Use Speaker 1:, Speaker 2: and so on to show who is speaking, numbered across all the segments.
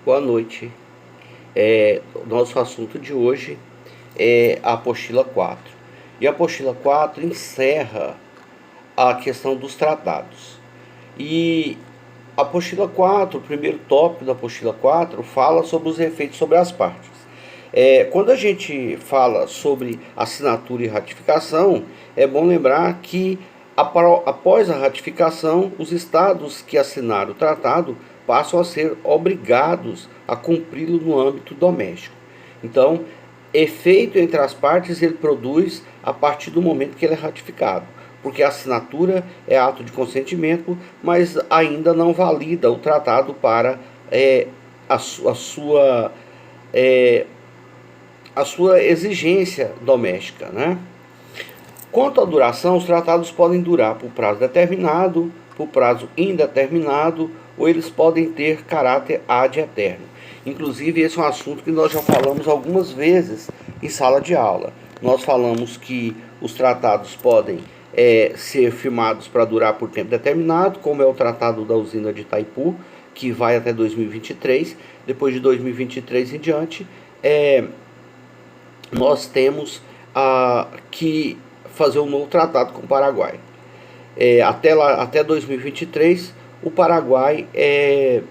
Speaker 1: Boa noite. Nosso assunto de hoje é a apostila 4. E a apostila 4 encerra a questão dos tratados. E a apostila 4, o primeiro tópico da apostila 4, fala sobre os efeitos sobre as partes. Quando a gente fala sobre assinatura e ratificação, é bom lembrar que após a ratificação, os estados que assinaram o tratado passam a ser obrigados a cumpri-lo no âmbito doméstico. Então, efeito entre as partes ele produz a partir do momento que ele é ratificado, porque a assinatura é ato de consentimento, mas ainda não valida o tratado para a sua exigência doméstica, né? Quanto à duração, os tratados podem durar por prazo determinado, por prazo indeterminado, ou eles podem ter caráter ad eterno. Inclusive, esse é um assunto que nós já falamos algumas vezes em sala de aula. Nós falamos que os tratados podem ser firmados para durar por tempo determinado, como é o tratado da usina de Itaipu, que vai até 2023. Depois de 2023 em diante, nós temos que fazer um novo tratado com o Paraguai. Até 2023, o Paraguai é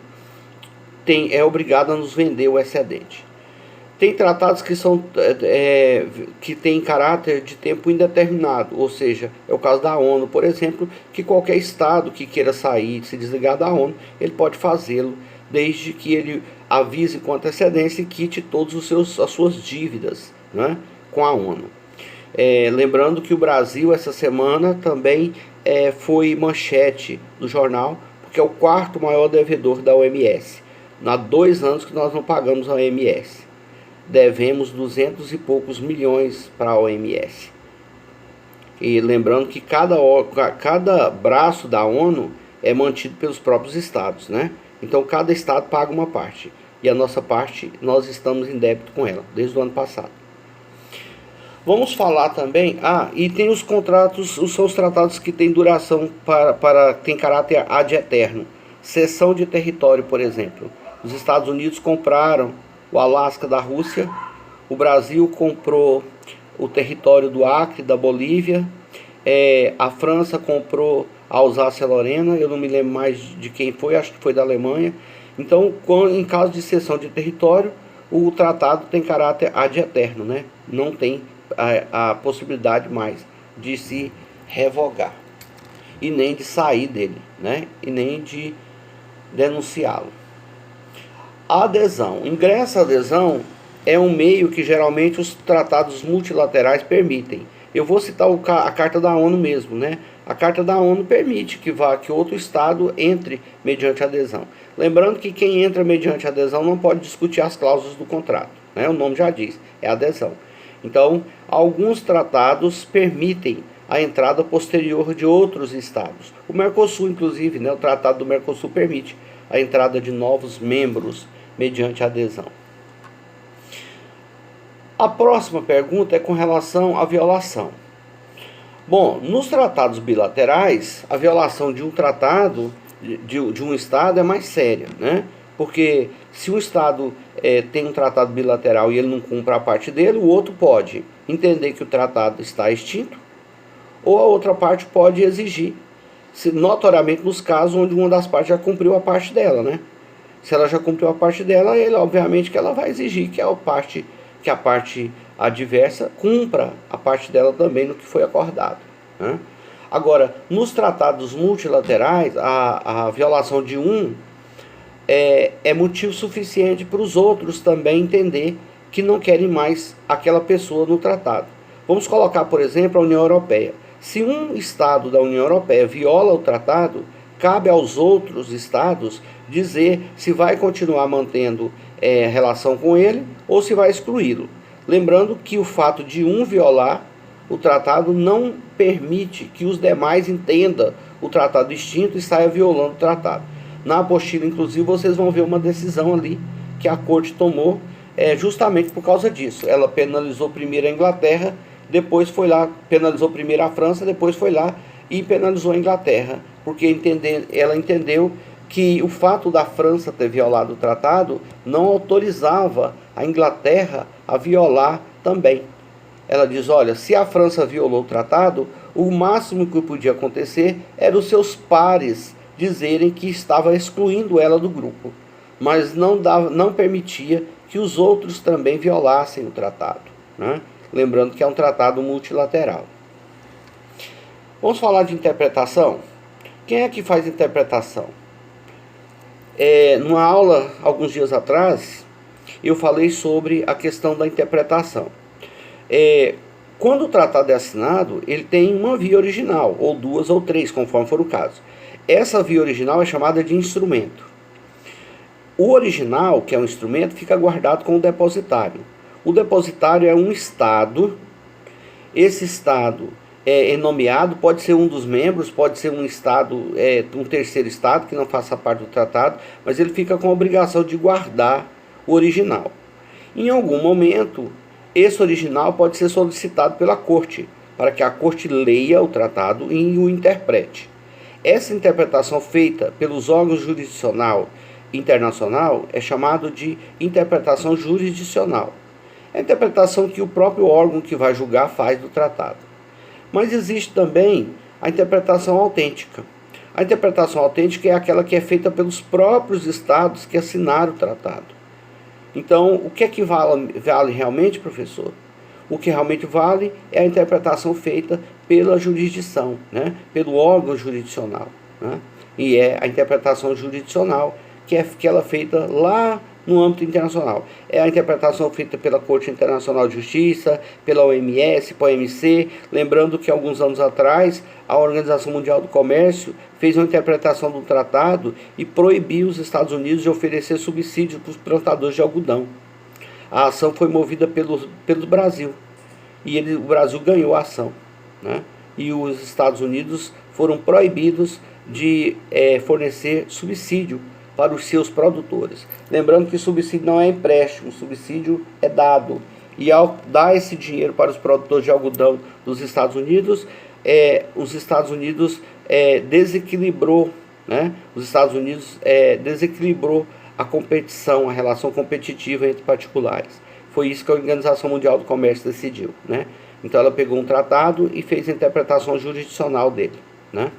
Speaker 1: obrigado a nos vender o excedente. Tem tratados que têm caráter de tempo indeterminado, ou seja, é o caso da ONU, por exemplo, que qualquer Estado que queira sair, se desligar da ONU, ele pode fazê-lo, desde que ele avise com antecedência e quite todas as suas dívidas, né, com a ONU. Lembrando que o Brasil, essa semana, também foi manchete do jornal, porque é o quarto maior devedor da OMS. Há 2 anos que nós não pagamos a OMS. Devemos 200 e poucos milhões para a OMS. E lembrando que cada braço da ONU é mantido pelos próprios estados, né? Então cada estado paga uma parte. E a nossa parte, nós estamos em débito com ela, desde o ano passado. Vamos falar também, e tem os contratos, são os tratados que têm duração tem caráter ad eterno. Cessão de território, por exemplo. Os Estados Unidos compraram o Alasca da Rússia, o Brasil comprou o território do Acre, da Bolívia, a França comprou a Alsácia-Lorena, eu não me lembro mais de quem foi, acho que foi da Alemanha. Então, em caso de cessão de território, o tratado tem caráter ad eterno, né? Não tem a possibilidade mais de se revogar e nem de sair dele, né? E nem de denunciá-lo. A adesão. Ingresso à adesão é um meio que geralmente os tratados multilaterais permitem. Eu vou citar a Carta da ONU mesmo, né? A Carta da ONU permite que outro Estado entre mediante adesão. Lembrando que quem entra mediante adesão não pode discutir as cláusulas do contrato, né? O nome já diz, é adesão. Então, alguns tratados permitem a entrada posterior de outros estados. O Mercosul, inclusive, né, o Tratado do Mercosul permite a entrada de novos membros mediante adesão. A próxima pergunta é com relação à violação. Bom, nos tratados bilaterais, a violação de um tratado de um estado é mais séria, né? Porque se um estado tem um tratado bilateral e ele não cumpre a parte dele, o outro pode entender que o tratado está extinto, ou a outra parte pode exigir, notoriamente nos casos onde uma das partes já cumpriu a parte dela, né? Se ela já cumpriu a parte dela, obviamente que ela vai exigir que a parte adversa cumpra a parte dela também no que foi acordado, né? Agora, nos tratados multilaterais, a violação de um é motivo suficiente para os outros também entender que não querem mais aquela pessoa no tratado. Vamos colocar, por exemplo, a União Europeia. Se um Estado da União Europeia viola o tratado, cabe aos outros Estados dizer se vai continuar mantendo relação com ele ou se vai excluí-lo. Lembrando que o fato de um violar o tratado não permite que os demais entendam o tratado extinto e saia violando o tratado. Na apostila, inclusive, vocês vão ver uma decisão ali que a corte tomou justamente por causa disso. Ela penalizou primeiro a Inglaterra, depois foi lá, penalizou primeiro a França, depois foi lá e penalizou a Inglaterra, porque ela entendeu que o fato da França ter violado o tratado não autorizava a Inglaterra a violar também. Ela diz, olha, se a França violou o tratado, o máximo que podia acontecer era os seus pares dizerem que estava excluindo ela do grupo, mas não permitia que os outros também violassem o tratado, né? Lembrando que é um tratado multilateral. Vamos falar de interpretação? Quem é que faz interpretação? Numa aula, alguns dias atrás, eu falei sobre a questão da interpretação. Quando o tratado é assinado, ele tem uma via original, ou duas ou três, conforme for o caso. Essa via original é chamada de instrumento. O original, que é um instrumento, fica guardado com o depositário. O depositário é um estado. Esse estado é nomeado, pode ser um dos membros, pode ser um estado, um terceiro estado que não faça parte do tratado, mas ele fica com a obrigação de guardar o original. Em algum momento, esse original pode ser solicitado pela corte, para que a corte leia o tratado e o interprete. Essa interpretação feita pelos órgãos jurisdicional internacional é chamado de interpretação jurisdicional. É a interpretação que o próprio órgão que vai julgar faz do tratado. Mas existe também a interpretação autêntica. A interpretação autêntica é aquela que é feita pelos próprios estados que assinaram o tratado. Então, o que é que vale realmente, professor? O que realmente vale é a interpretação feita pela jurisdição, né? Pelo órgão jurisdicional, né? E é a interpretação jurisdicional que ela é feita lá no âmbito internacional. É a interpretação feita pela Corte Internacional de Justiça, pela OMS, pela OMC. Lembrando que alguns anos atrás, a Organização Mundial do Comércio fez uma interpretação do tratado e proibiu os Estados Unidos de oferecer subsídios para os plantadores de algodão. A ação foi movida pelo Brasil. E o Brasil ganhou a ação, né? E os Estados Unidos foram proibidos de fornecer subsídio para os seus produtores. Lembrando que subsídio não é empréstimo, subsídio é dado. E ao dar esse dinheiro para os produtores de algodão dos Estados Unidos, os Estados Unidos desequilibrou, né? Os Estados Unidos desequilibrou a competição, a relação competitiva entre particulares. Foi isso que a Organização Mundial do Comércio decidiu, né? Então ela pegou um tratado e fez a interpretação jurisdicional dele, né?